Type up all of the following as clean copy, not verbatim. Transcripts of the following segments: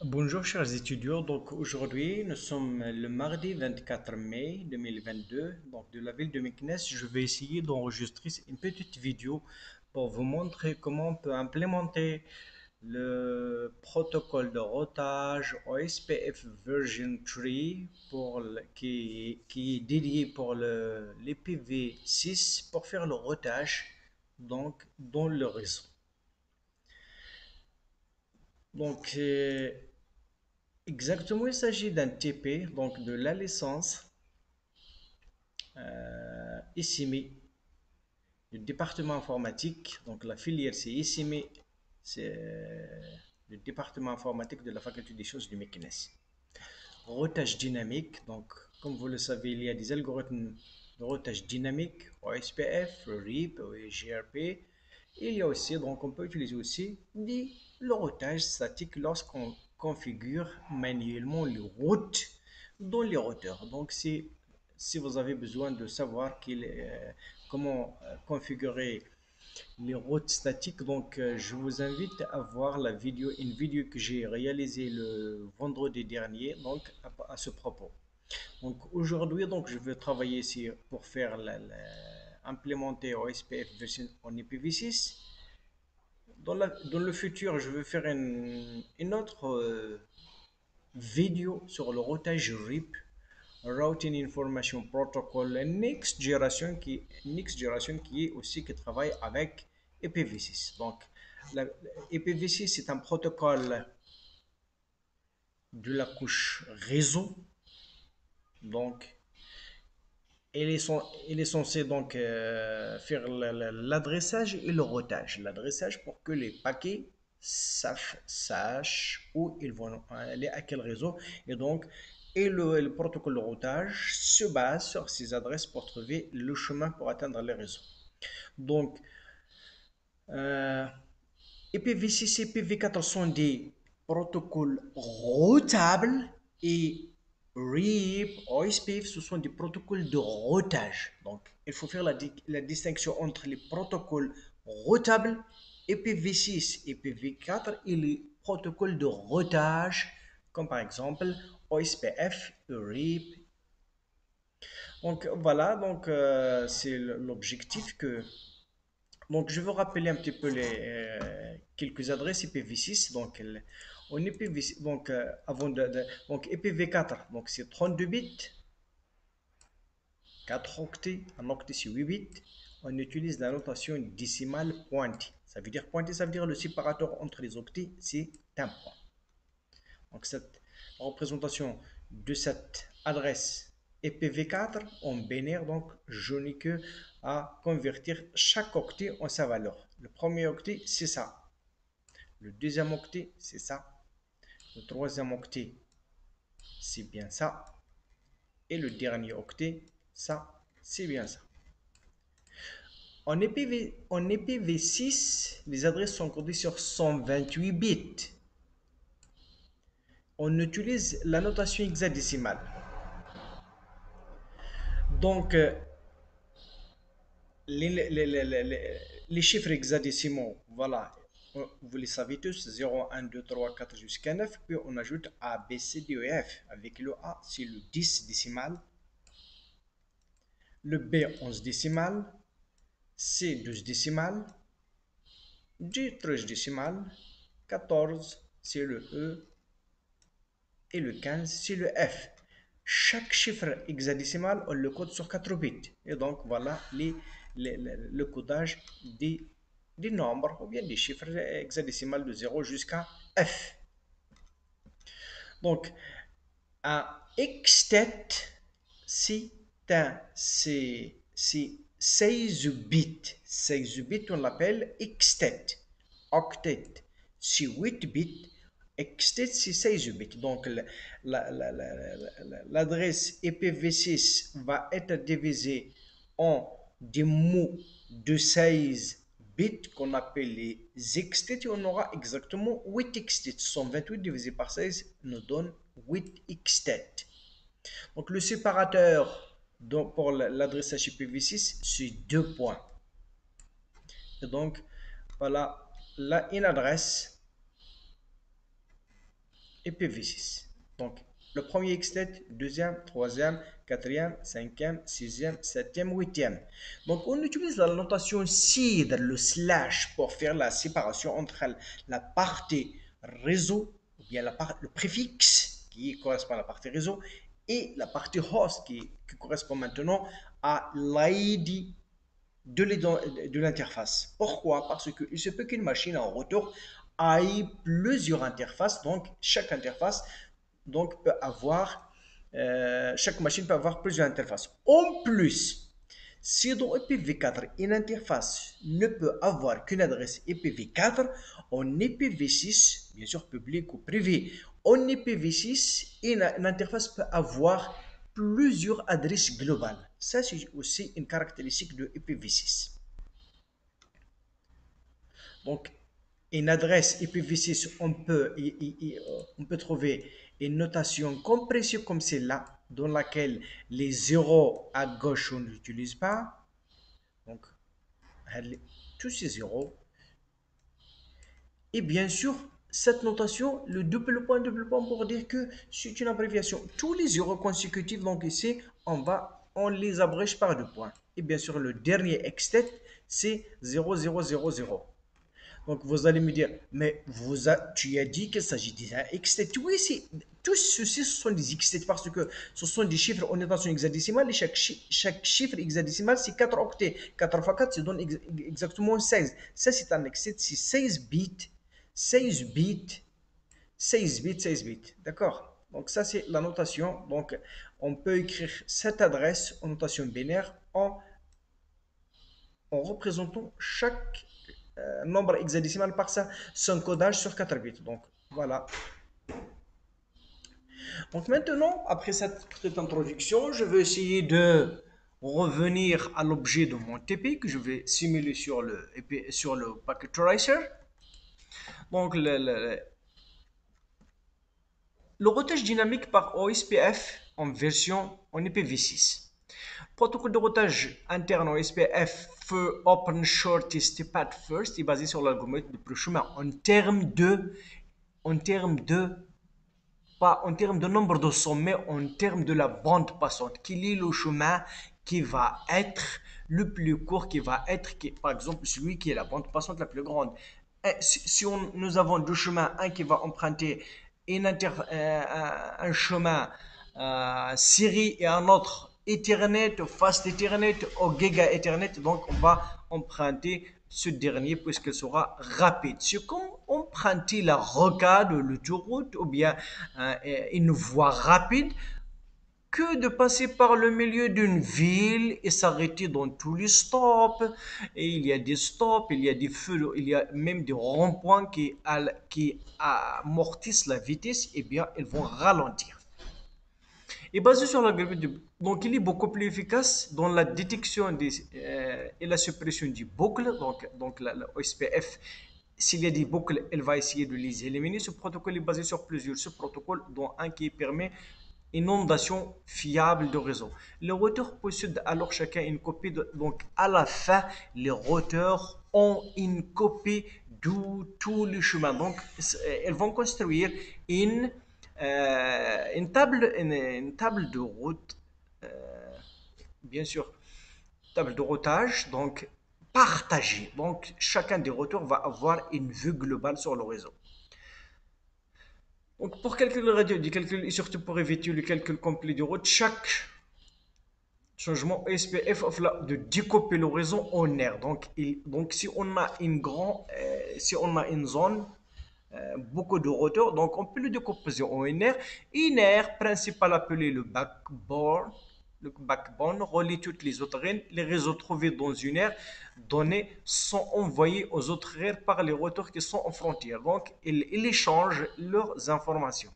Bonjour chers étudiants, donc aujourd'hui nous sommes le mardi 24 mai 2022, donc de la ville de Meknès. Je vais essayer d'enregistrer une petite vidéo pour vous montrer comment on peut implémenter le protocole de routage OSPF version 3 qui est dédié pour l'IPv6 pour faire le routage donc dans le réseau. Donc, exactement, il s'agit d'un TP, donc de la licence ICMI du département informatique. Donc la filière c'est ICMI, c'est le département informatique de la faculté des sciences du Meknès. Routage dynamique, donc comme vous le savez, il y a des algorithmes de routage dynamique, OSPF, RIP, GRP. Il y a aussi, donc on peut utiliser aussi le routage statique lorsqu'on configure manuellement les routes dans les routeurs. Donc si vous avez besoin de savoir comment configurer les routes statiques, donc je vous invite à voir une vidéo que j'ai réalisée le vendredi dernier, donc à ce propos. Donc aujourd'hui, donc je vais travailler ici pour faire implémenter OSPF version en IPv6. Dans le futur, je vais faire une autre vidéo sur le routage RIP, Routing Information Protocol, next generation qui est aussi qui travaille avec IPv6. Donc, la, IPv6 c'est un protocole de la couche réseau. Donc, il est censé donc faire l'adressage et le routage. L'adressage pour que les paquets sachent où ils vont aller, à quel réseau. Et donc, le protocole de routage se base sur ces adresses pour trouver le chemin pour atteindre les réseaux. Donc, euh, IPv6 et IPv4 sont des protocoles routables et RIP, OSPF, ce sont des protocoles de routage. Donc, il faut faire la distinction entre les protocoles routables, IPv6 et IPv4, et les protocoles de routage, comme par exemple OSPF, RIP. Donc, voilà, donc c'est l'objectif que donc, je veux rappeler un petit peu quelques adresses IPv6. Donc, on IPv6, donc, donc IPv4, donc c'est 32 bits, 4 octets, un octet c'est 8 bits. On utilise la notation décimale pointée. Ça veut dire pointée, ça veut dire le séparateur entre les octets, c'est un point. Donc, cette représentation de cette adresse IPv4 en binaire, donc je n'ai que à convertir chaque octet en sa valeur. Le premier octet, c'est ça. Le deuxième octet, c'est ça. Le troisième octet, c'est bien ça. Et le dernier octet, ça, c'est bien ça. En IPv6, les adresses sont codées sur 128 bits. On utilise la notation hexadécimale. Donc, les chiffres hexadécimaux, voilà, vous les savez tous, 0, 1, 2, 3, 4 jusqu'à 9, puis on ajoute A, B, C, D, E, F. Avec le A, c'est le 10 décimal, le B, 11 décimal, C, 12 décimal, D, 13 décimal, 14, c'est le E, et le 15, c'est le F. Chaque chiffre hexadécimal, on le code sur 4 bits. Et donc, voilà le codage des nombres ou bien des chiffres hexadécimales de 0 jusqu'à F. Donc, un hextet, c'est 16 bits. 16 bits, on l'appelle hextet. Octet, c'est 8 bits. Hextet, c'est 16 bits. Donc, l'adresse IPv6 va être divisée en des mots de 16 bits qu'on appelle les hextets. Et on aura exactement 8 hextets. 128 divisé par 16 nous donne 8 hextets. Donc, le séparateur pour l'adressage IPv6, c'est 2 points. Et donc, voilà, là, une adresse IPv6. Donc, le premier extrait, deuxième, troisième, quatrième, cinquième, sixième, septième, huitième. Donc, on utilise la notation SID, le slash, pour faire la séparation entre la partie réseau, ou bien le préfixe qui correspond à la partie réseau, et la partie host qui correspond maintenant à l'ID de l'interface. Pourquoi? Parce qu'il se peut qu'une machine en retour ait plusieurs interfaces, donc chaque interface donc, peut avoir, chaque machine peut avoir plusieurs interfaces. En plus, si dans IPv4, une interface ne peut avoir qu'une adresse IPv4, en IPv6, bien sûr public ou privé, en IPv6, une interface peut avoir plusieurs adresses globales. Ça, c'est aussi une caractéristique de IPv6. Donc, une adresse IPv6, on peut trouver une notation compressive comme celle-là, dans laquelle les zéros à gauche, on n'utilise pas. Donc, tous ces zéros. Et bien sûr, cette notation, le double point pour dire que c'est une abréviation. Tous les zéros consécutifs, donc ici, on les abrège par deux points. Et bien sûr, le dernier extet, c'est 0000. Donc vous allez me dire, mais tu as dit qu'il s'agit d'un extet. Oui, tous ceux-ci ce sont des extets parce que ce sont des chiffres en notation hexadécimale et chaque chiffre hexadécimal c'est 4 octets. 4 fois 4, ça donne exactement 16. Ça c'est un extet, c'est 16 bits, 16 bits, 16 bits, 16 bits. D'accord? Donc ça c'est la notation. Donc on peut écrire cette adresse en notation binaire en représentant chaque nombre hexadécimal par son codage sur 4 bits. Donc voilà. Donc maintenant, après cette petite introduction, je vais essayer de revenir à l'objet de mon TP que je vais simuler sur le Packet Tracer. Donc le routage dynamique par OSPF en version en IPv6. Protocole de routage interne OSPF for Open Shortest Path First est basé sur l'algorithme de plus chemin en termes de pas en termes de nombre de sommets, en termes de la bande passante. Quel est le chemin qui va être le plus court, par exemple celui qui est la bande passante la plus grande. Si nous avons deux chemins, un qui va emprunter un chemin série et un autre Ethernet, Fast Ethernet ou Giga Ethernet, donc on va emprunter ce dernier puisqu'il sera rapide. C'est comme emprunter la rocade, l'autoroute ou bien une voie rapide que de passer par le milieu d'une ville et s'arrêter dans tous les stops. Et il y a des stops, il y a des feux, il y a même des ronds-points qui amortissent la vitesse, et bien ils vont ralentir. Et basé sur l'algorithme, donc il est beaucoup plus efficace dans la détection et la suppression des boucles. Donc la OSPF, s'il y a des boucles, elle va essayer de les éliminer. Ce protocole est basé sur plusieurs sous-protocoles, dont un qui permet inondation fiable de réseau. Les routeurs possèdent alors chacun une copie donc à la fin, les routeurs ont une copie de tous les chemins. Donc, elles vont construire une table de route, bien sûr, table de routage, donc partagée. Donc, chacun des routeurs va avoir une vue globale sur le réseau. Donc, pour calculer le radio du calcul et surtout pour éviter le calcul complet de route, chaque changement SPF offre de découper le réseau en aires. Donc, si on a si on a une zone, beaucoup de routeurs, donc on peut le décomposer en une aire principale appelée le backbone relie toutes les autres aires. Les réseaux trouvés dans une aire donnée sont envoyés aux autres aires par les routeurs qui sont en frontière. Donc, ils échangent leurs informations.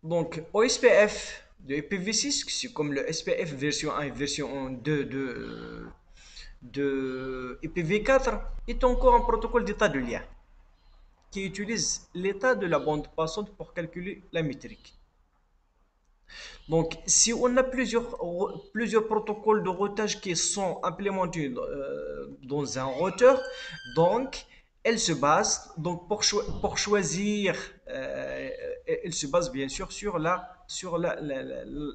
Donc, OSPF de IPv6, c'est comme le SPF version 1 et version 2 de IPv4, est encore un protocole d'état de lien qui utilise l'état de la bande passante pour calculer la métrique. Donc, si on a plusieurs protocoles de routage qui sont implémentés dans un routeur, donc elle se base, donc pour choisir, elle se base bien sûr sur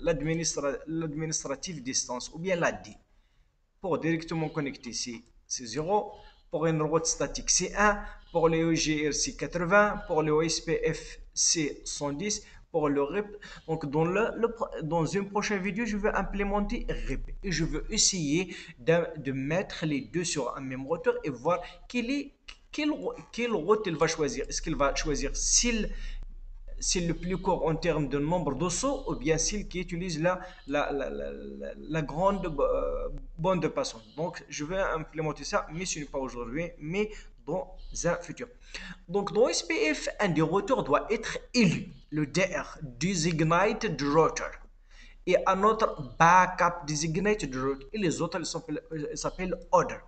l'administrative distance, ou bien la D. Pour directement connecter, c'est 0. Pour une route statique, c'est 1. Pour les OGR, c'est 80. Pour le OSPF, c'est 110. Pour le RIP, donc dans une prochaine vidéo, je vais implémenter RIP. Et je veux essayer de mettre les deux sur un même routeur et voir quelle route il va choisir. Est-ce qu'il va choisir c'est le plus court en termes de nombre de sauts, ou bien celle qui utilise la grande bande passante. Donc, je vais implémenter ça, mais ce n'est pas aujourd'hui, mais dans un futur. Donc, dans SPF, un des routeurs doit être élu, le DR, Designated Router, et un autre Backup Designated Router, et les autres s'appellent Other.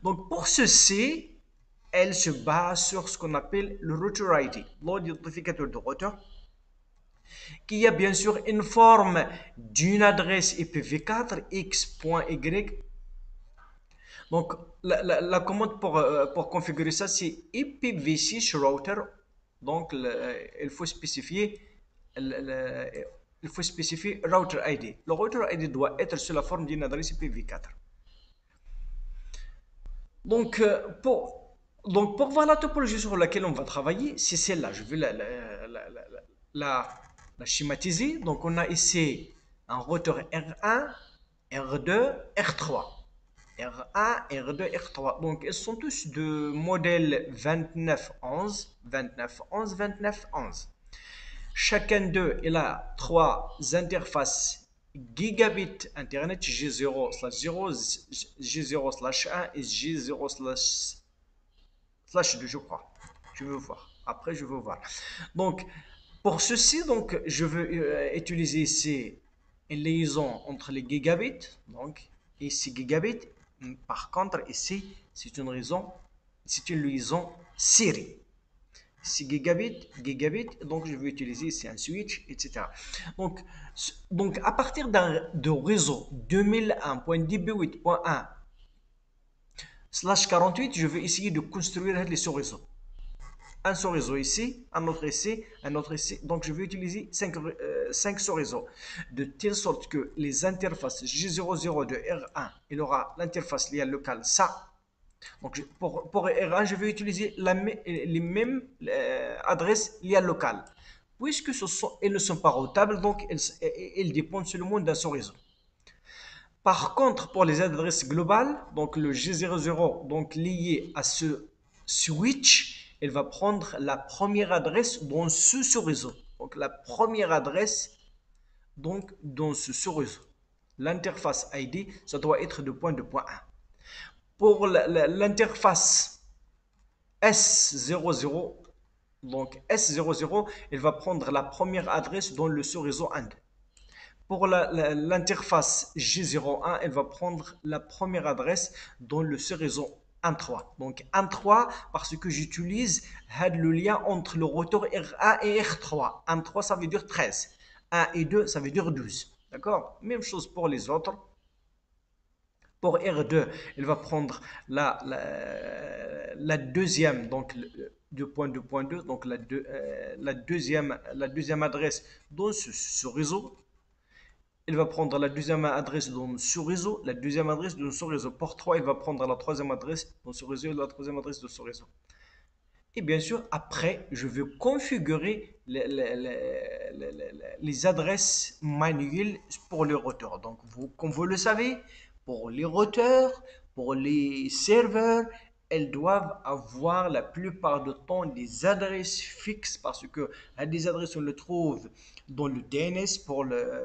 Donc, pour ceci, elle se base sur ce qu'on appelle le router ID, l'identificateur de routeur, qui a bien sûr une forme d'une adresse IPv4 x.y. Donc, la commande pour configurer ça, c'est IPv6 router. Donc, il faut spécifier router ID. Le router ID doit être sous la forme d'une adresse IPv4. Donc, pour voir la topologie sur laquelle on va travailler, c'est celle-là. Je vais la schématiser. Donc, on a ici un routeur R1, R2, R3. R1, R2, R3. Donc, ils sont tous de modèle 2911, 2911, 2911. Chacun d'eux, il a trois interfaces gigabit Internet G0/0, G0/1 et G0/2, je crois. Je veux voir. Après, je veux voir. Donc, pour ceci, donc, je veux utiliser ici une liaison entre les gigabits. Donc, ici gigabit. Par contre, ici, c'est une liaison série. 6 gigabits, donc je vais utiliser ici un switch, etc. Donc à partir de réseau 2001.db8.1/48, je vais essayer de construire les sous-réseaux. Un sous-réseau ici, un autre ici, un autre ici. Donc je vais utiliser 5 sous-réseaux, de telle sorte que les interfaces G00 de R1, il aura l'interface liée locale, ça. Donc, pour R1, je vais utiliser les mêmes adresses liées locales. Puisque elles ne sont pas routables, donc elles dépendent seulement d'un seul réseau. Par contre, pour les adresses globales, donc le G00, donc lié à ce switch, elle va prendre la première adresse dans ce sous-réseau. Donc la première adresse donc, dans ce sous-réseau. L'interface ID, ça doit être de point 1. Pour l'interface S00, donc S00, elle va prendre la première adresse dans le sous-réseau 1. Pour l'interface G01, elle va prendre la première adresse dans le sous-réseau 1.3. Donc 1.3 parce que j'utilise le lien entre le routeur R1 et R3. 1.3 ça veut dire 13. 1 et 2 ça veut dire 12. D'accord? Même chose pour les autres. Pour R2, il va prendre la deuxième, donc 2.2.2, donc la deuxième adresse dans ce réseau. Il va prendre la deuxième adresse dans ce réseau, la deuxième adresse dans ce réseau. Pour 3, il va prendre la troisième adresse dans ce réseau et la troisième adresse dans ce réseau. Et bien sûr, après, je vais configurer les adresses manuelles pour les routeurs. Donc, comme vous le savez, pour les routeurs, pour les serveurs, elles doivent avoir la plupart du temps des adresses fixes parce que des adresses, on les trouve dans le DNS,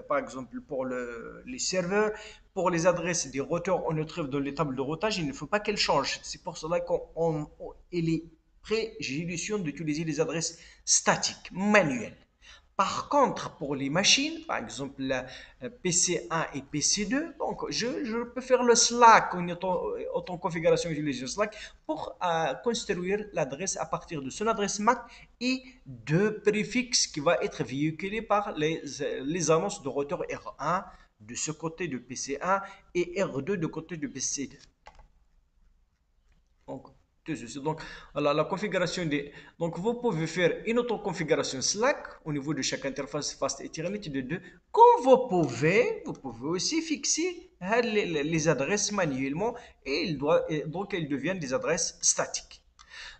par exemple pour les serveurs. Pour les adresses des routeurs, on les trouve dans les tables de routage. Il ne faut pas qu'elles changent. C'est pour cela qu'il est préjudicieux d'utiliser les adresses statiques, manuelles. Par contre, pour les machines, par exemple la PC1 et PC2, donc je peux faire le Slack en configuration utiliser Slack pour construire l'adresse à partir de son adresse MAC et de préfixes qui va être véhiculé par les annonces de routeur R1 de ce côté de PC1 et R2 de côté de PC2. Donc, tout ceci. Donc, voilà la configuration des. Donc, vous pouvez faire une autre configuration Slack au niveau de chaque interface Fast Ethernet de 2. Comme vous pouvez aussi fixer les adresses manuellement et donc elles deviennent des adresses statiques.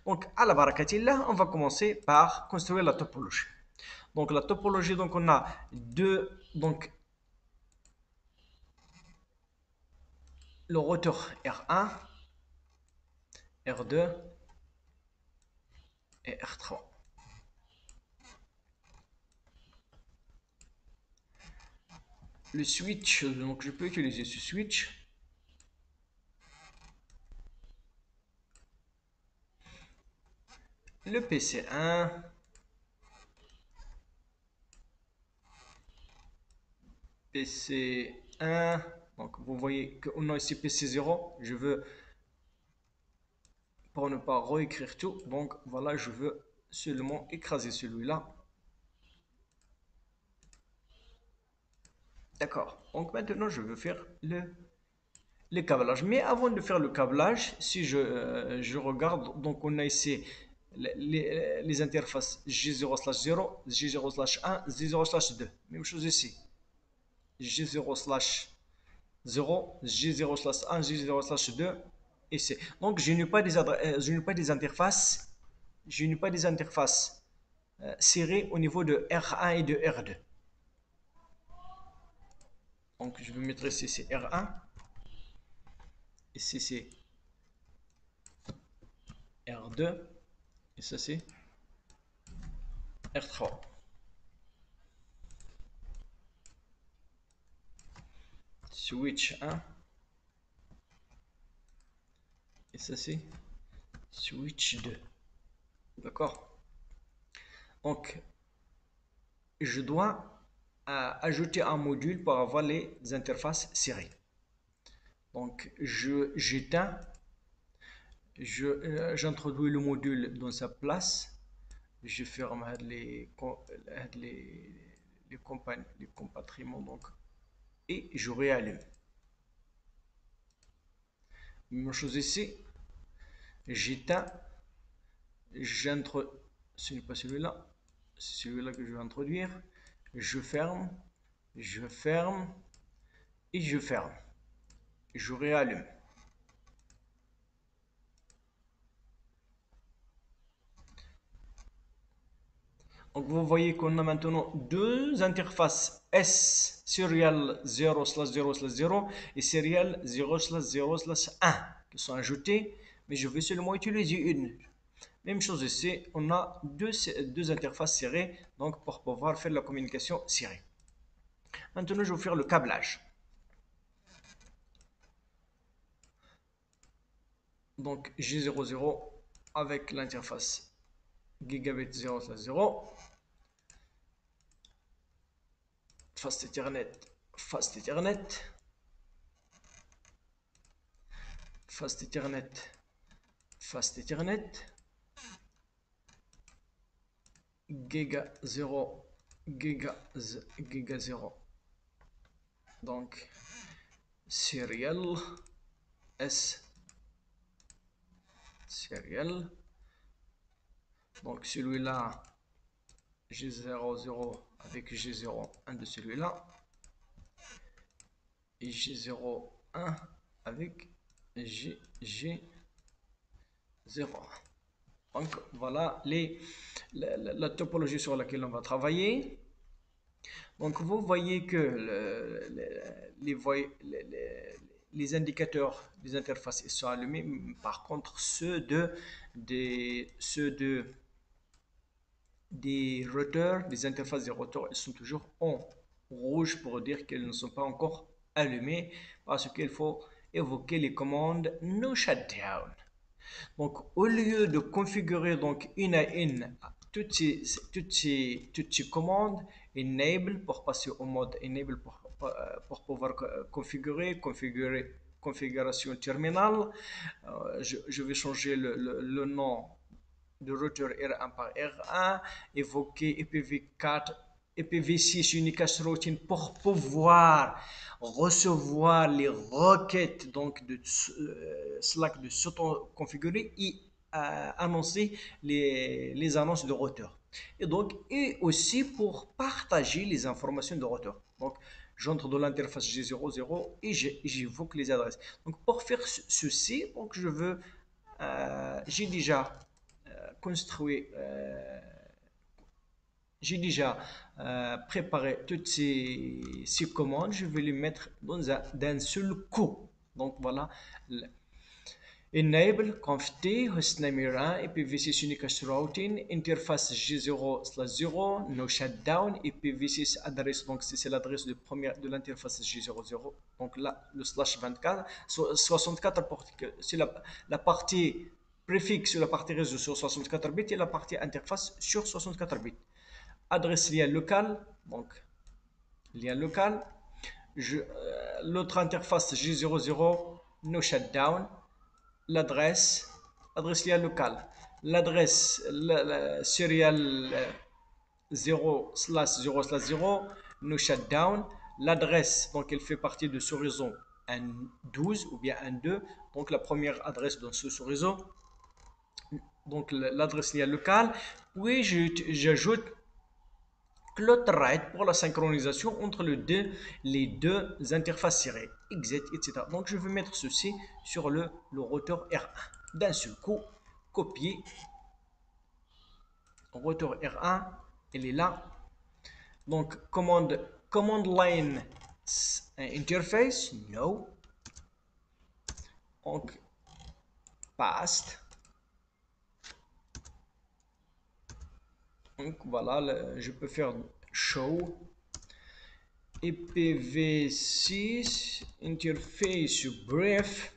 Donc, à la barakatillah, on va commencer par construire la topologie. Donc, la topologie, donc on a donc le routeur R1, R2 et R3. Le switch, donc je peux utiliser ce switch. Le PC1. PC1. Donc vous voyez qu'on a ici PC0. Je veux, pour ne pas réécrire tout, donc voilà, je veux seulement écraser celui-là. D'accord. Donc maintenant, je veux faire le câblage. Mais avant de faire le câblage, si je regarde, donc on a ici les interfaces G0/0, G0/1, G0/2. Même chose ici. G0/0, G0/1, G0/2 ici. Donc je n'ai pas des interfaces, serrées au niveau de R1 et de R2. Donc je vais mettre ici c'est R1, ici c'est R2 et ça c'est R3. Switch 1 et ça c'est switch 2. D'accord. Donc je dois ajouter un module pour avoir les interfaces serrées. Donc j'introduis le module dans sa place. Je ferme les compartiments donc et je réallume. Même chose ici. J'éteins. Ce n'est pas celui-là. C'est celui-là que je vais introduire. Je ferme et je ferme. Je réallume. Donc vous voyez qu'on a maintenant deux interfaces S serial 0/0/0 et serial 0/0/1 qui sont ajoutées, mais je vais seulement utiliser une. Même chose ici, on a deux interfaces serrées donc pour pouvoir faire la communication serrée. Maintenant, je vais faire le câblage. Donc G00 avec l'interface gigabit 0/0. Fast Ethernet, Fast Ethernet, Fast Ethernet, Fast Ethernet, Giga 0, Giga 0. Donc serial S serial. Donc celui-là G00 avec G01 de celui-là et G01 avec G0. Donc voilà la topologie sur laquelle on va travailler. Donc vous voyez que les indicateurs des interfaces sont allumés. Par contre, des routeurs, des interfaces des routeurs, ils sont toujours en rouge pour dire qu'elles ne sont pas encore allumées parce qu'il faut évoquer les commandes no shutdown. Donc au lieu de configurer donc une à une toutes ces commandes, enable pour passer au mode enable pour pouvoir configuration terminale, je vais changer le nom de routeur R1 par R1, évoquer IPv4, IPv6 unicast routing pour pouvoir recevoir les requêtes donc de Slack de s'auto-configurer et annoncer les annonces de routeur. Et aussi pour partager les informations de routeur. Donc, j'entre dans l'interface G00 et j'évoque les adresses. Donc, pour faire ceci, donc j'ai déjà construit, j'ai déjà préparé toutes ces commandes. Je vais les mettre d'un seul coup. Donc, voilà. Enable, conft, hostname 1, IPv6 unicast routing, interface G0/0, no shutdown, IPv6 adresse, donc c'est l'adresse de l'interface G00. Donc là, le slash 24, 64, c'est la partie préfixe sur la partie réseau sur 64 bits et la partie interface sur 64 bits. Adresse lien local, donc lien local. L'autre interface G00, no shutdown. L'adresse lien locale, l'adresse serial 0/0/0, no shutdown, l'adresse, donc elle fait partie de ce réseau 1.12 ou bien 1.2, donc la première adresse dans ce réseau, donc l'adresse lien locale, puis j'ajoute CloudWrite pour la synchronisation entre les deux interfaces serrées, exit, etc. Donc je vais mettre ceci sur le routeur R1. D'un seul coup, copier. Routeur R1, elle est là. Donc command line interface, no. Donc past. Donc voilà, je peux faire show. IPv6 interface brief.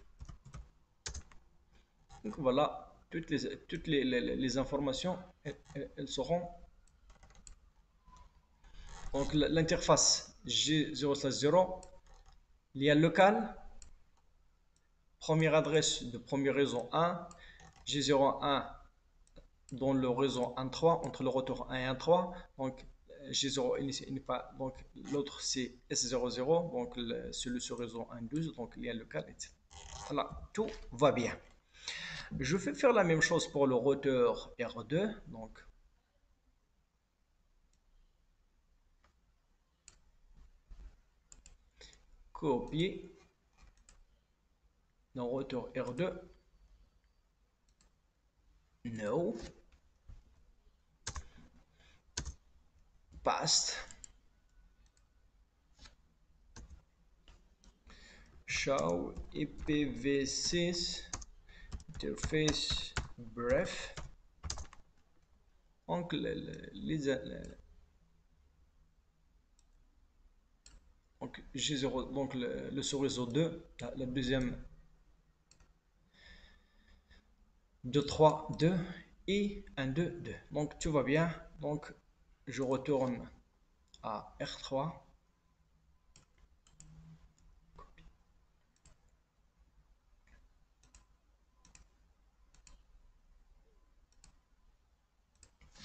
Donc voilà, toutes les informations, elles seront. Donc l'interface G0/0, lien local, première adresse de premier réseau 1, G01 dans le réseau 1.3, entre le routeur 1 et 1.3, donc G0 n'est pas, donc l'autre c'est S00, donc celui sur réseau 1.12, donc lien local, etc. Voilà, tout va bien. Je vais faire la même chose pour le routeur R2, donc copier dans routeur R2, no, past, show IPv6 interface bref. Donc donc G0, donc le sous-réseau 2, la deuxième 2, 3, 2 et 1, 2, 2. Donc tout va bien. Donc je retourne à R3.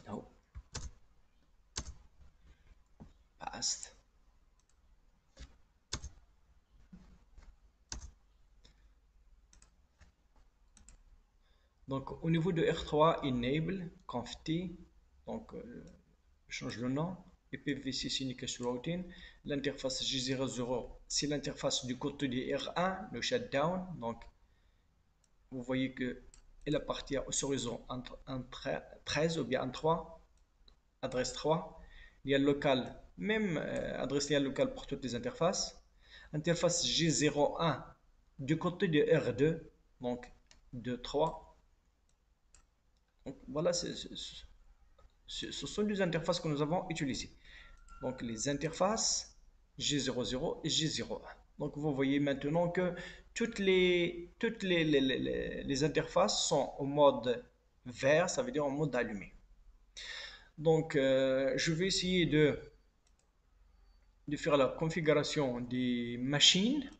No. Past. Donc au niveau de R3, enable, conft, donc je change le nom, IPv6 unicast routing, l'interface G00, c'est l'interface du côté de R1, le shutdown, donc vous voyez que elle appartient au réseau 13 ou bien 3, adresse 3, lien local, même adresse lien local pour toutes les interfaces, interface G01 du côté de R2, donc de 3. Donc voilà, ce sont les interfaces que nous avons utilisées. Donc les interfaces G00 et G01. Donc vous voyez maintenant que toutes les interfaces sont en mode vert, ça veut dire en mode allumé. Donc je vais essayer de faire la configuration des machines.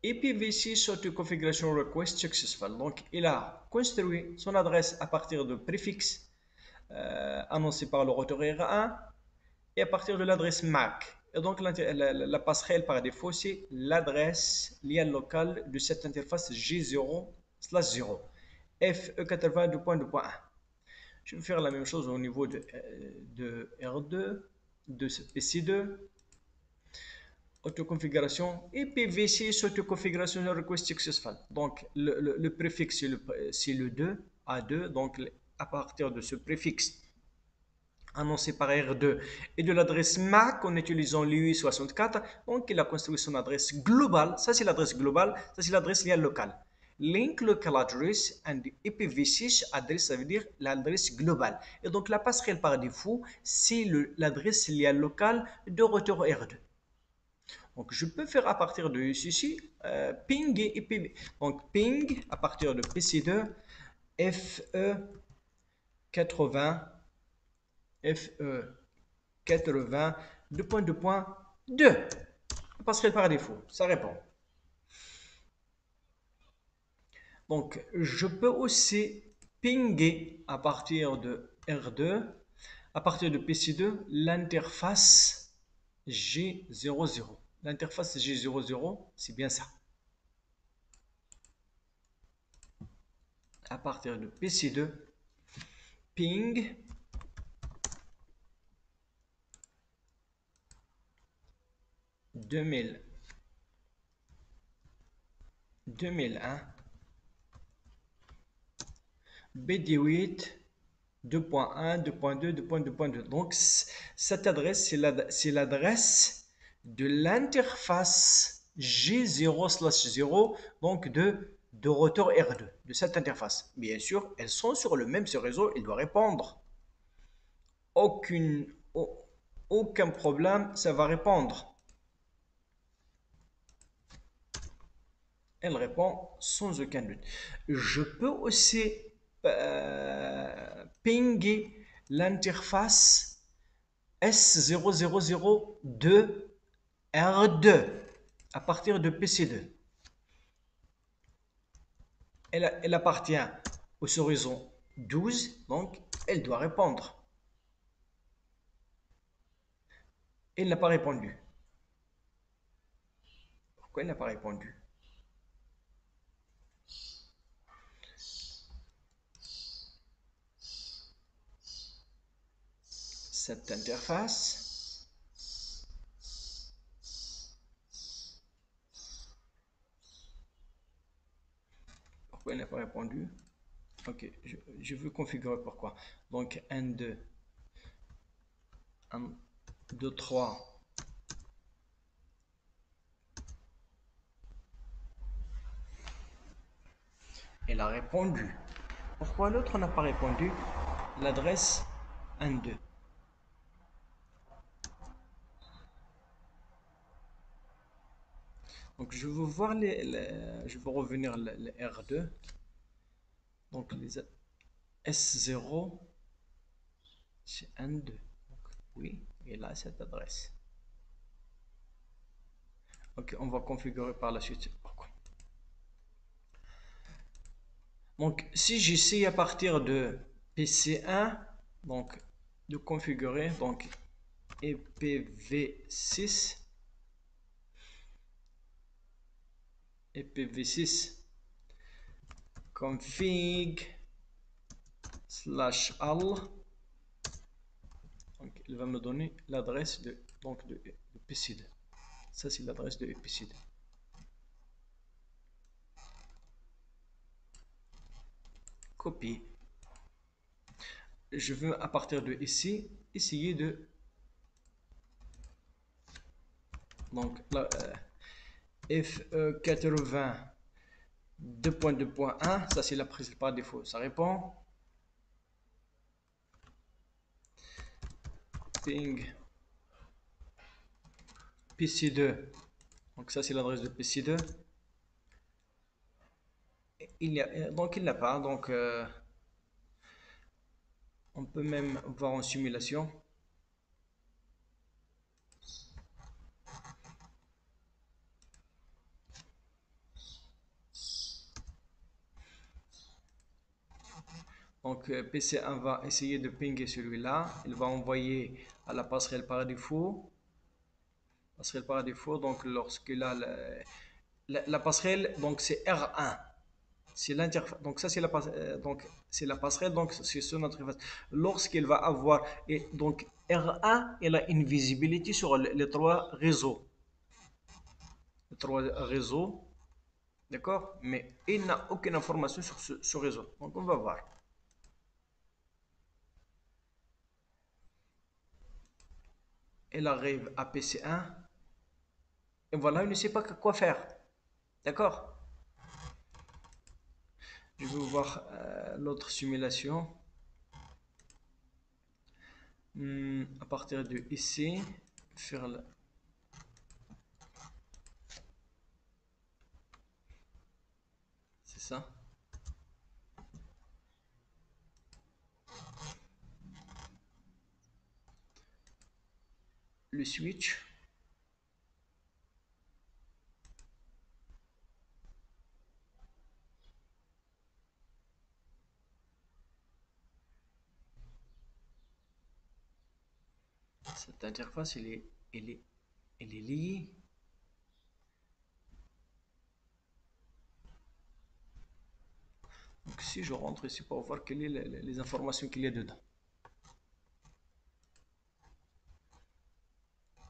IPv6 Auto Configuration Request Successful. Donc il a construit son adresse à partir de préfixes annoncés par le routeur R1 et à partir de l'adresse MAC Et donc, la passerelle par défaut, c'est l'adresse lien locale de cette interface G0/0, FE82.2.1. Je vais faire la même chose au niveau de R2, de PC2, autoconfiguration, et PV6, autoconfiguration request successful. Donc, le préfixe, c'est le 2, A2. Donc, à partir de ce préfixe annoncé par R2 et de l'adresse MAC en utilisant l'UI64, donc il a construit son adresse globale. Ça, c'est l'adresse globale. Ça, c'est l'adresse lien locale. Link local address and IPv6 adresse, ça veut dire l'adresse globale. Et donc, la passerelle par défaut, c'est l'adresse lien locale de retour R2. Donc, je peux faire à partir de ici ping et IPv. Donc, ping à partir de PC2 FE80 FE80 2.2.2. Passerelle par défaut, ça répond. Donc, je peux aussi pinguer à partir de R2, à partir de PC2, l'interface G00. L'interface G00, c'est bien ça. À partir de PC2, ping 2001 BD8 2.1, 2.2, 2.2.2. Donc, cette adresse, c'est l'adresse de l'interface G0/0, donc de retour R2, de cette interface. Bien sûr, elles sont sur le même réseau, il doit répondre. Aucun problème, ça va répondre. Elle répond sans aucun doute. Je peux aussi pinguer l'interface S0002 R2 à partir de PC2. Elle appartient au horizon 12, donc elle doit répondre. Elle n'a pas répondu. Pourquoi elle n'a pas répondu? Cette interface pourquoi elle n'a pas répondu? Ok, je veux configurer pourquoi. Donc 1, 2, 1, 2, 3. Elle a répondu. Pourquoi l'autre n'a pas répondu? L'adresse 1, 2. Donc je veux voir je veux revenir le R2. Donc les S0, c'est 1, 2. Donc, oui, il a cette adresse. Ok, on va configurer par la suite. Pourquoi? Donc si j'essaie à partir de PC1, donc de configurer, donc IPv6 config /all. Donc, il va me donner l'adresse de PC2. Ça, c'est l'adresse de PC2. Copier. Je veux à partir de ici essayer de donc là, FE80 2.2.1, ça c'est la prise par défaut, ça répond. Ping PC2, donc ça c'est l'adresse de PC2. Donc il n'a pas, donc on peut même voir en simulation. Donc PC1 va essayer de pinguer celui-là. Il va envoyer à la passerelle par défaut. Passerelle par défaut, donc lorsqu'il a la passerelle, donc c'est R1. C'est l'interface. Donc ça c'est donc c'est la passerelle, donc c'est son interface. Lorsqu'il va avoir et donc R1, il a une visibilité sur les trois réseaux. Les trois réseaux, d'accord? Mais il n'a aucune information sur ce réseau. Donc on va voir. Elle arrive à PC1 et voilà, il ne sait pas quoi faire. D'accord? Je vais voir l'autre simulation. À partir de ici, faire c'est ça. Le switch. Cette interface, elle est liée. Donc si je rentre ici pour voir quelles sont les informations qu'il y a dedans.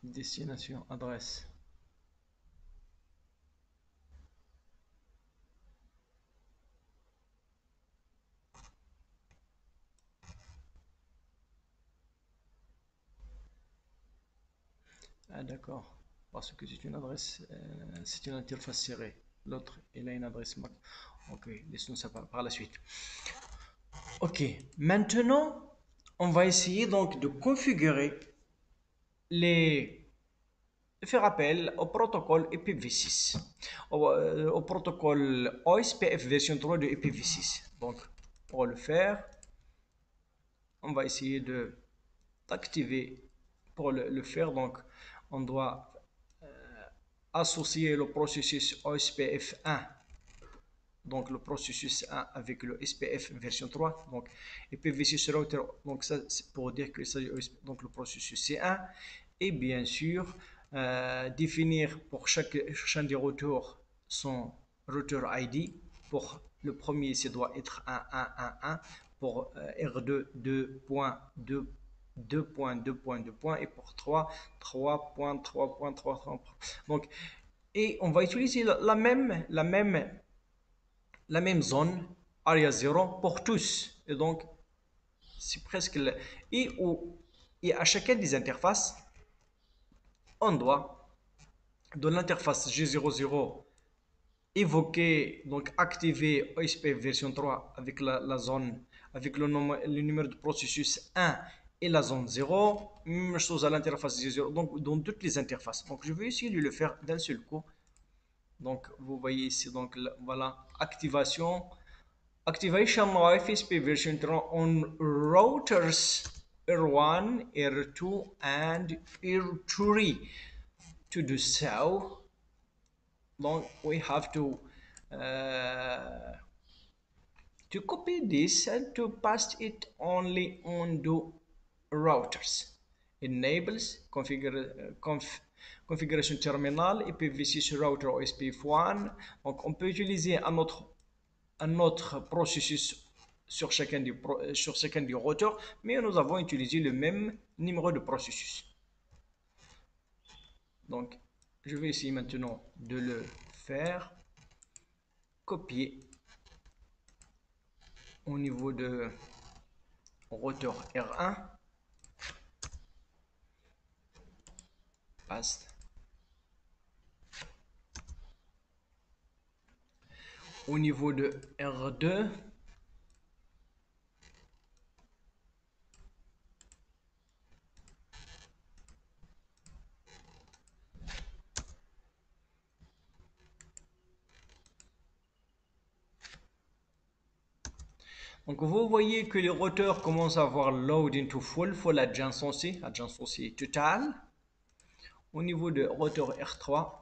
Destination, adresse. Ah d'accord. Parce que c'est une adresse, c'est une interface serrée. L'autre, il a une adresse MAC. Ok, laissons ça par la suite. Ok, maintenant, on va essayer donc de configurer les de faire appel au protocole IPv6, au protocole OSPF version 3 de IPv6. Donc, pour le faire, on va essayer de d'activer. Pour le faire, donc, on doit associer le processus OSPF1, donc le processus 1 avec le SPF version 3, donc IPv6 router, donc ça c'est pour dire que ça, donc le processus C1, et bien sûr définir pour chaque champ des routeurs son router ID. Pour le premier, ça doit être 1111, pour R2 2.2 2.2.2 et pour 3 3.3.3. Donc, et on va utiliser la même zone area 0 pour tous. Et donc, c'est presque et à chacune des interfaces, on doit de l'interface G00 évoquer, donc activer OSPF version 3 avec la zone, avec le numéro de processus 1 et la zone 0. Même chose à l'interface G0, donc dans toutes les interfaces. Donc je vais essayer de le faire d'un seul coup. Donc vous voyez ici, donc voilà, activation of OSPF version 3 on routers R1, R2 and R3. To do so, long we have uh, to copy this and to paste it only on the routers. Enables configuration terminal IPv6 router OSPF1. Donc on peut utiliser un autre processus sur chacun des routeurs, mais nous avons utilisé le même numéro de processus. Donc je vais essayer maintenant de le faire. Copier au niveau de routeur R1, paste. Au niveau de R2, donc vous voyez que les routeurs commencent à avoir load into full adjacency totale. Au niveau de routeur R3,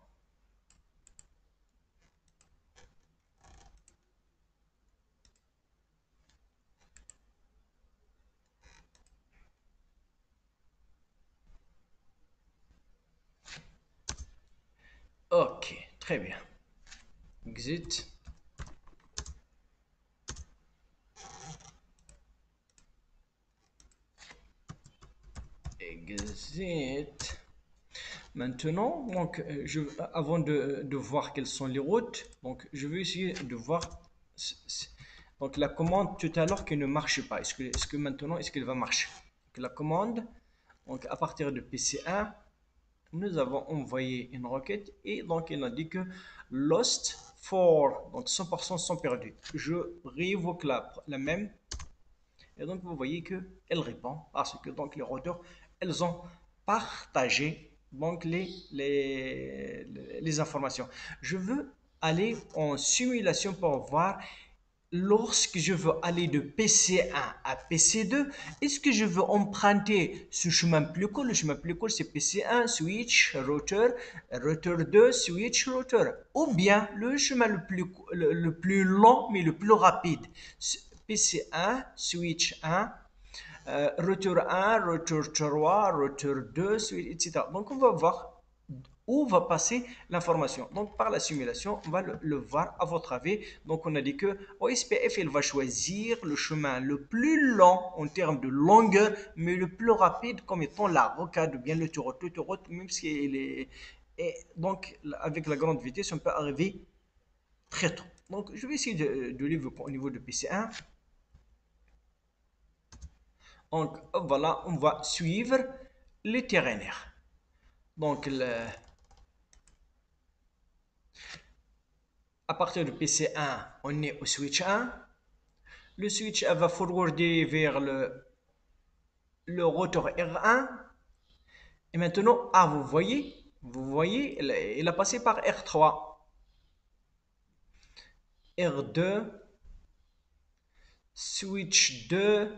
Très bien. Exit. Exit. Maintenant, donc, avant de voir quelles sont les routes, donc je vais essayer de voir donc la commande tout à l'heure qui ne marche pas. Est-ce que maintenant, est-ce qu'elle va marcher? Donc, la commande, donc à partir de PC1, nous avons envoyé une requête et donc il a dit que lost for, donc 100% sont perdus. Je réévoque la même et donc vous voyez que elle répond parce que donc les routeurs, elles ont partagé donc les informations. Je veux aller en simulation pour voir lorsque je veux aller de PC1 à PC2, est-ce que je veux emprunter ce chemin plus court? Le chemin plus court, c'est PC1, switch, router, router 2, switch, router. Ou bien le chemin le plus long, mais le plus rapide. PC1, switch 1, router 1, router 3, router 2, switch, etc. Donc on va voir où va passer l'information. Donc, par la simulation, on va le voir à votre avis. Donc, on a dit que OSPF, il va choisir le chemin le plus long en termes de longueur, mais le plus rapide comme étant la rocade ou bien l'autoroute, même si il est. Et donc, avec la grande vitesse, on peut arriver très tôt. Donc, je vais essayer de lire au niveau de PC1. Donc, voilà, on va suivre l'itinéraire. Donc, à partir de PC1, on est au switch 1. Le switch va forwarder vers le routeur R1. Et maintenant, vous voyez, il a passé par R3, R2, switch 2,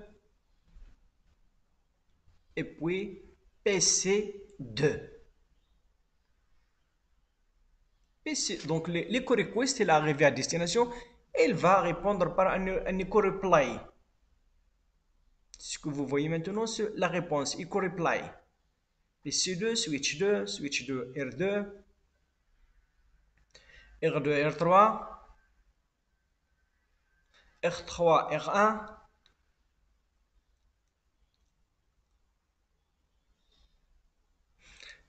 et puis PC2. Donc, l'écho request, il est arrivé à destination. Il va répondre par un echo reply. Ce que vous voyez maintenant, c'est la réponse, echo reply. PC2, switch 2, switch 2, R2, R2, R3, R3, R1,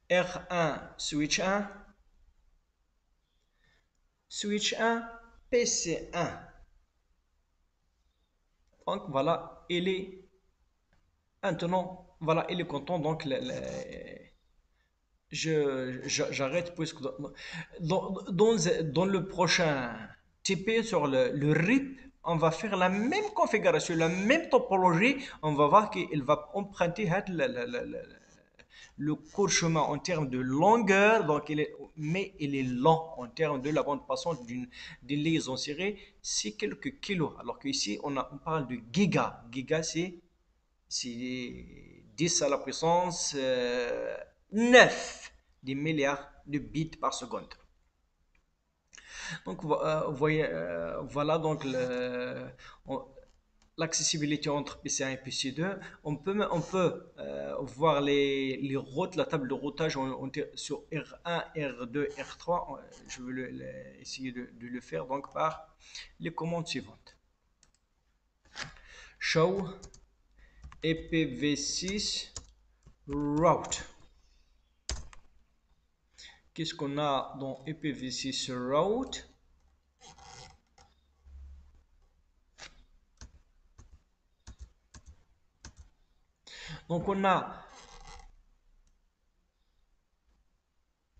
R1, switch 1, switch 1, PC1. Donc voilà, il est maintenant, voilà, il est content. Donc j'arrête puisque dans le prochain TP sur le RIP, on va faire la même configuration, la même topologie. On va voir qu'il va emprunter le court chemin en termes de longueur, donc mais il est lent en termes de la bande passante d'une liaison serrée, c'est quelques kilos. Alors qu'ici, on parle de giga. Giga, c'est 10 à la puissance 9 des milliards de bits par seconde. Donc, voyez, voilà donc l'accessibilité entre PC1 et PC2. On peut voir les routes, la table de routage sur R1, R2, R3. Je vais essayer de le faire donc par les commandes suivantes. Show IPv6 route. Qu'est-ce qu'on a dans IPv6 route? Donc on a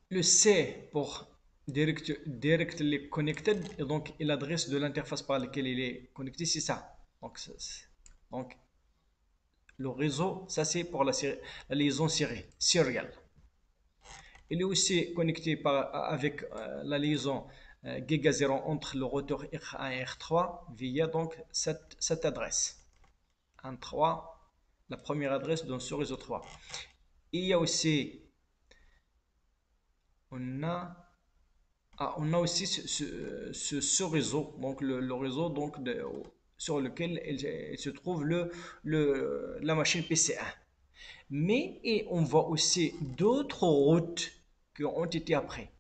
le C pour directly connected et donc l'adresse de l'interface par laquelle il est connecté, c'est ça. Donc le réseau, ça c'est pour la liaison serial. Il est aussi connecté avec la liaison Giga 0 entre le routeur R1 et R3 via donc cette adresse. 1.3, la première adresse dans ce réseau 3. Et il y a aussi, on a aussi ce réseau, donc le réseau donc sur lequel il se trouve la machine PC1. Mais on voit aussi d'autres routes qui ont été après.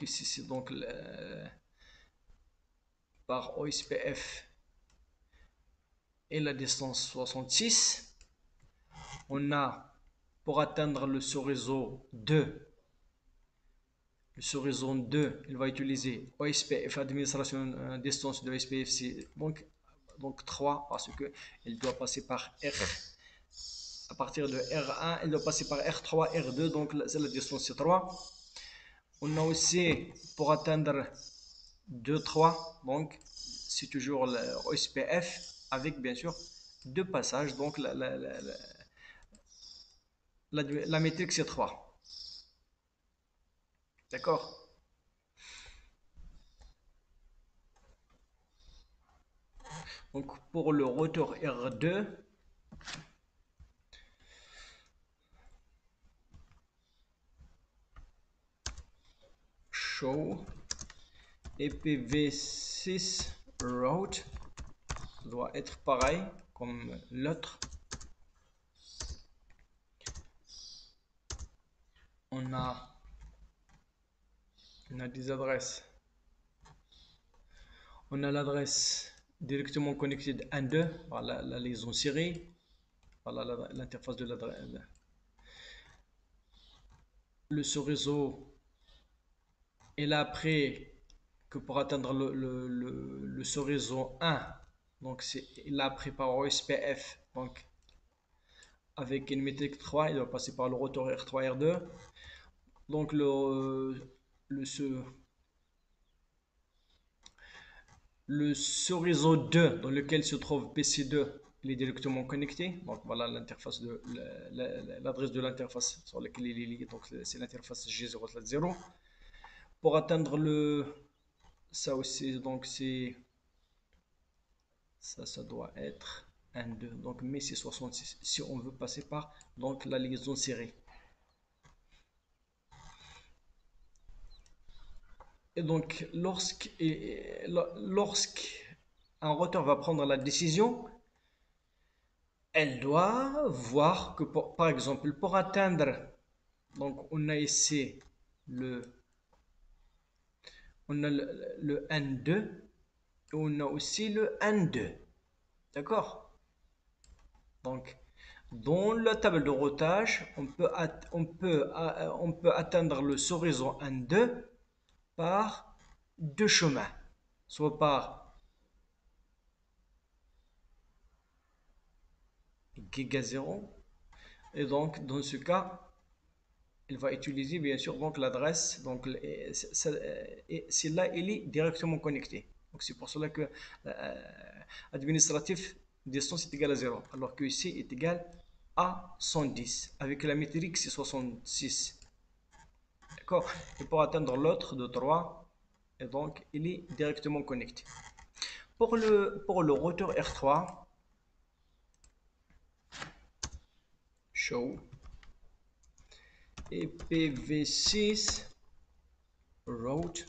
ici c'est donc par OSPF et la distance 66. On a pour atteindre le sous-réseau 2. Le sous-réseau 2, il va utiliser OSPF, administration distance de OSPF, c'est donc 3 parce qu'il doit passer par R. À partir de R1, il doit passer par R3, R2, donc c'est la distance c'est 3. On a aussi pour atteindre 2, 3, donc c'est toujours le OSPF avec bien sûr deux passages, donc la métrique c'est 3. D'accord? Donc pour le rotor R2, show IPv6 route doit être pareil comme l'autre. On a des adresses. On a l'adresse directement connectée de 1.2 par la liaison série, par l'interface de l'adresse. Le sous-réseau est là après que pour atteindre le sous-réseau 1, donc il a pris par OSPF, donc avec une métrique 3, il doit passer par le rotor R3, R2. Donc le sous-réseau 2 dans lequel se trouve PC2, il est directement connecté. Donc voilà l'interface de l'adresse de l'interface sur laquelle il est lié. Donc c'est l'interface G030. Pour atteindre ça aussi, donc ça doit être 1, 2. Donc mais c'est 66 si on veut passer par donc la liaison série. Et donc, lorsqu'un routeur va prendre la décision, elle doit voir que, par exemple, pour atteindre, donc on a ici le N2 et on a aussi le N2. D'accord? Donc, dans la table de routage, on peut atteindre le sous-réseau N2 par deux chemins, soit par giga 0, et donc dans ce cas il va utiliser bien sûr donc l'adresse, donc c'est là il est directement connecté, donc c'est pour cela que administratif distance est égal à 0 alors que ici est égal à 110 avec la métrique c'est 66. D'accord? Et pour atteindre l'autre de 3, et donc il est directement connecté. Pour le routeur R3, show IPv6 route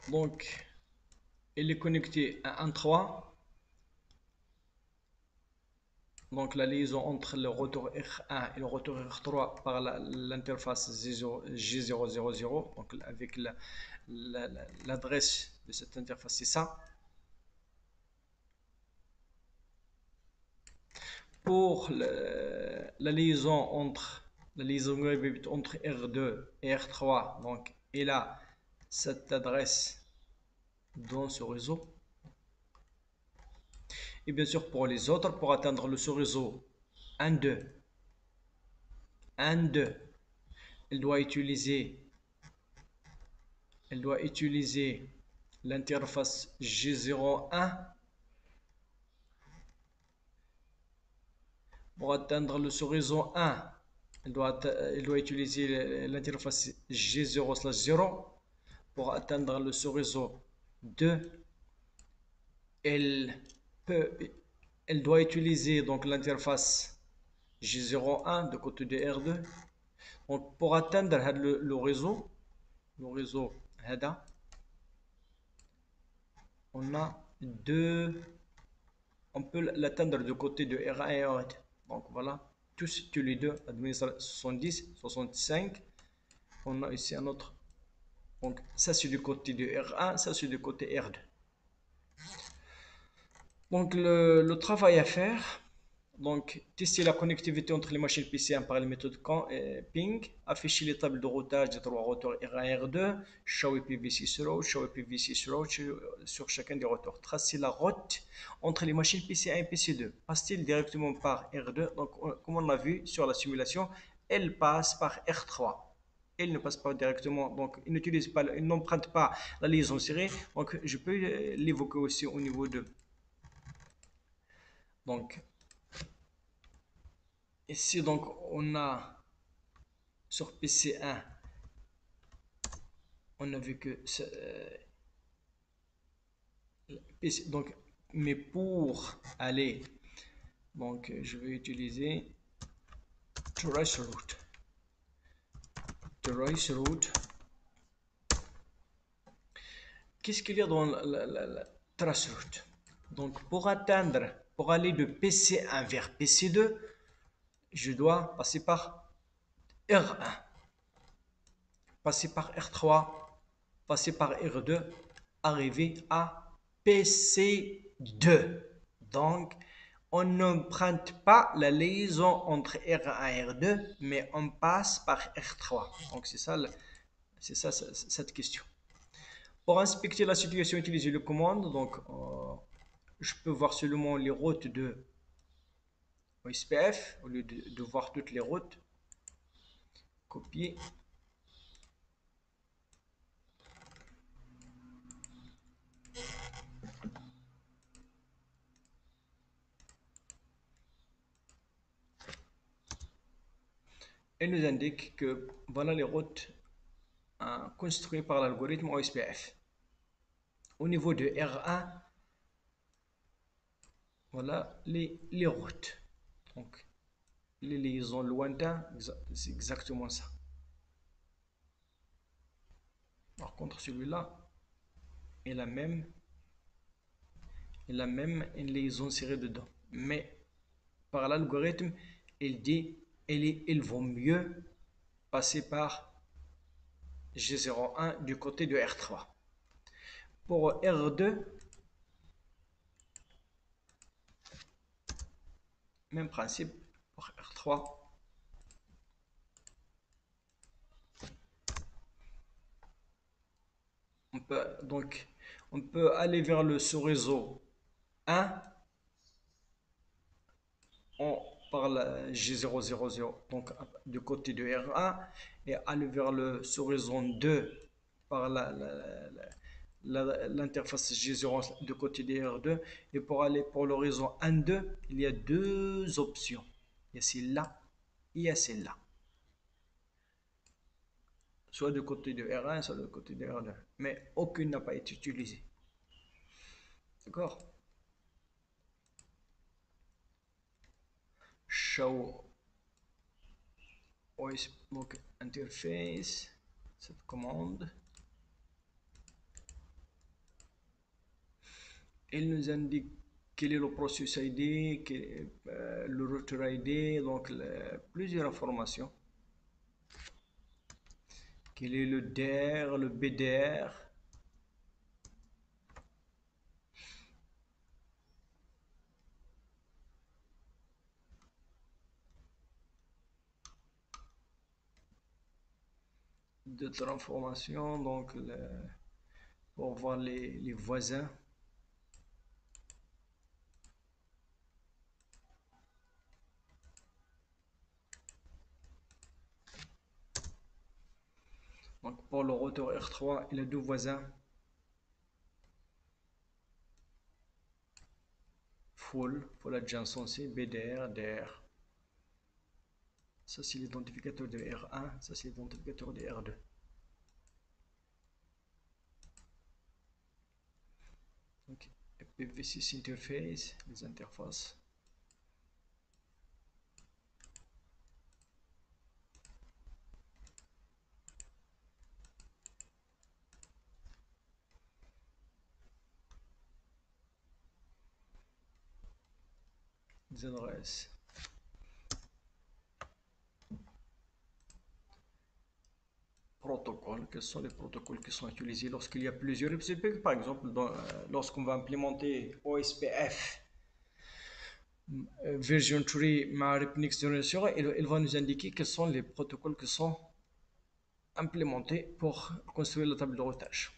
donc il est connecté à 1.3. Donc la liaison entre le routeur R1 et le routeur R3 par l'interface G000, donc avec l'adresse de cette interface, c'est ça. Pour la liaison entre R2 et R3, donc il a cette adresse dans ce réseau. Et bien sûr pour les autres, pour atteindre le sous-réseau 1.2, il doit utiliser l'interface G01. Pour atteindre le sous-réseau 1, il doit utiliser l'interface G0/0. Pour atteindre le sous-réseau 2, elle doit utiliser donc l'interface G01 de côté de R2. Donc pour atteindre le réseau HADA, on a de, on peut l'atteindre de côté de R1 et R2. Donc voilà, tous les deux, administration 70, 65. On a ici un autre. Donc ça c'est du côté de R1, ça c'est du côté R2. Donc le travail à faire, donc tester la connectivité entre les machines PCM par les méthodes ping, afficher les tables de routage des trois routeurs R1 et R2, show IPv6 route, show IPv6 route sur chacun des routeurs. Tracer la route entre les machines PC1 et PC2. Passe-t-il directement par R2? Donc comme on l'a vu sur la simulation, elle passe par R3. Elle ne passe pas directement, donc il n'utilise pas, il n'emprunte pas la liaison serrée. Donc je peux l'évoquer aussi au niveau de. Donc ici, donc, on a sur PC1, on a vu que donc, mais pour aller, donc, je vais utiliser traceroute. Traceroute. Qu'est-ce qu'il y a dans la traceroute? Donc, pour atteindre, pour aller de PC1 vers PC2, je dois passer par R1, passer par R3, passer par R2, arriver à PC2. Donc, on n'emprunte pas la liaison entre R1 et R2, mais on passe par R3. Donc, c'est ça cette question. Pour inspecter la situation, utilisez le commande. Donc, je peux voir seulement les routes de OSPF au lieu de voir toutes les routes. Copier. Elle nous indique que voilà les routes construites par l'algorithme OSPF. Au niveau de R1, voilà les routes. Donc, les liaisons lointaines, c'est exactement ça. Par contre, celui-là, il a même une liaison serrée dedans. Mais par l'algorithme, il dit il vaut mieux passer par G01 du côté de R3. Pour R2, même principe. Pour R3, on peut aller vers le sous-réseau 1 par la G000, donc du côté de R1, et aller vers le sous-réseau 2 par l'interface G0 du côté de R2. Et pour aller pour le réseau 1-2, il y a deux options. Il y a celle-là et il y a celle-là. Soit du côté de R1, soit du côté de R2. Mais aucune n'a pas été utilisée. D'accord? Show OS interface, cette commande. Il nous indique quel est le process ID, le router ID, donc plusieurs informations. Quel est le DER, le BDR. D'autres informations, donc pour voir les voisins. Donc pour le routeur R3, il a deux voisins. Full adjacency, BDR, DR. Ça c'est l'identificateur de R1, ça c'est l'identificateur de R2. Donc IPv6 interface, les interfaces. ZRS. Protocoles, quels sont les protocoles qui sont utilisés lorsqu'il y a plusieurs FTP, par exemple, lorsqu'on va implémenter OSPF version 3 ma Next Generation, il va nous indiquer quels sont les protocoles qui sont implémentés pour construire la table de routage.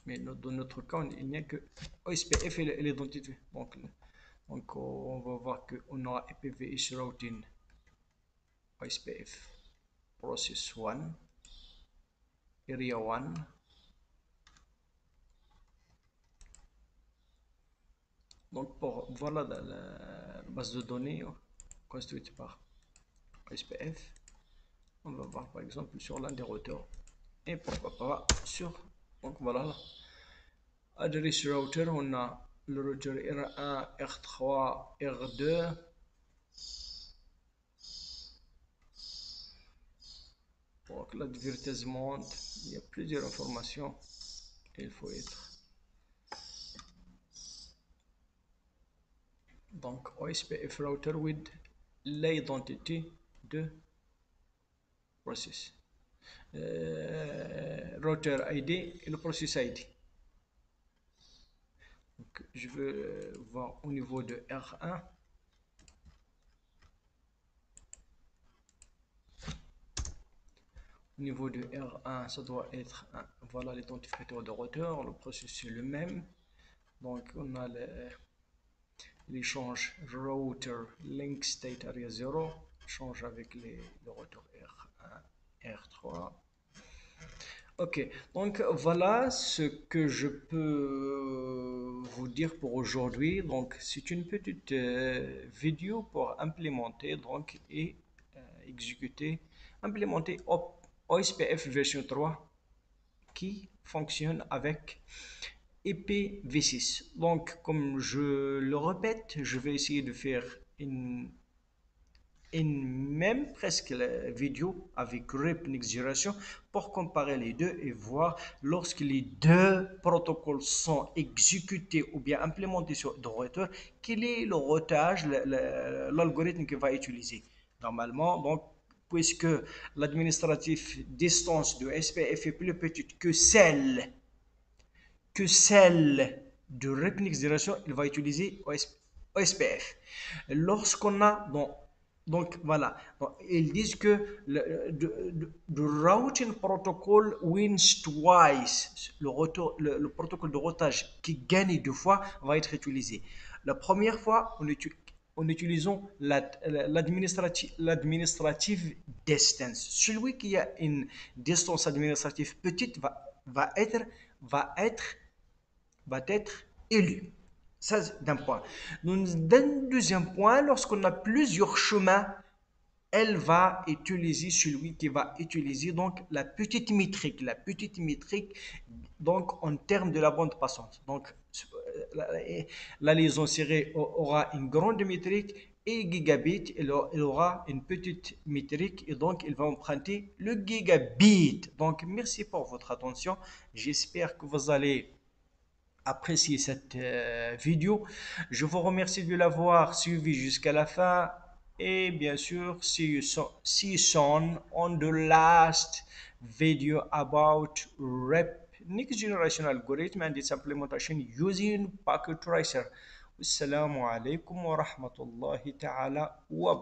Mais dans notre cas, il n'y a que OSPF et l'identité. Donc, on va voir qu'on aura IPv6 routing OSPF process 1, area 1. Donc, voilà la base de données construite par OSPF. On va voir par exemple sur l'un des routeurs et pourquoi pas sur, donc voilà, address router, on a le routeur R1, R3, R2. Donc l'advertisement, il y a plusieurs informations et il faut être. Donc OSPF router with l'identité de process. Router ID et le process ID. Donc, je veux voir au niveau de R1. Au niveau de R1, ça doit être voilà l'identificateur de routeur, le processus est le même. Donc on a l'échange router link state area 0, change avec le routeur R1, R3. Ok, donc voilà ce que je peux vous dire pour aujourd'hui. Donc c'est une petite vidéo pour implémenter donc et exécuter, implémenter OSPF version 3 qui fonctionne avec IPv6. Donc comme je le répète, je vais essayer de faire une même presque la vidéo avec RIP Next Generation pour comparer les deux et voir lorsque les deux protocoles sont exécutés ou bien implémentés sur le routeur, quel est le routage, l'algorithme qu'il va utiliser. Normalement, donc, puisque l'administratif distance de SPF est plus petite que celle de RIP Next Generation, il va utiliser OSPF. Lorsqu'on a donc voilà, donc, ils disent que the routing protocol wins twice. Le protocole de routage qui gagne deux fois va être utilisé. La première fois, en utilisant l'administrative distance. Celui qui a une distance administrative petite va être élu. Ça, d'un point. D'un deuxième point, lorsqu'on a plusieurs chemins, elle va utiliser celui qui va utiliser donc la petite métrique. La petite métrique, donc en termes de la bande passante. Donc, la liaison serrée aura une grande métrique et gigabit, elle aura une petite métrique et donc elle va emprunter le gigabit. Donc, merci pour votre attention. J'espère que vous allez apprécié cette vidéo. Je vous remercie de l'avoir suivi jusqu'à la fin. Et bien sûr, see you soon on the last video about REP Next Generation Algorithm and its implementation using Packet Tracer. Wassalamu alaikum wa rahmatullahi ta'ala wa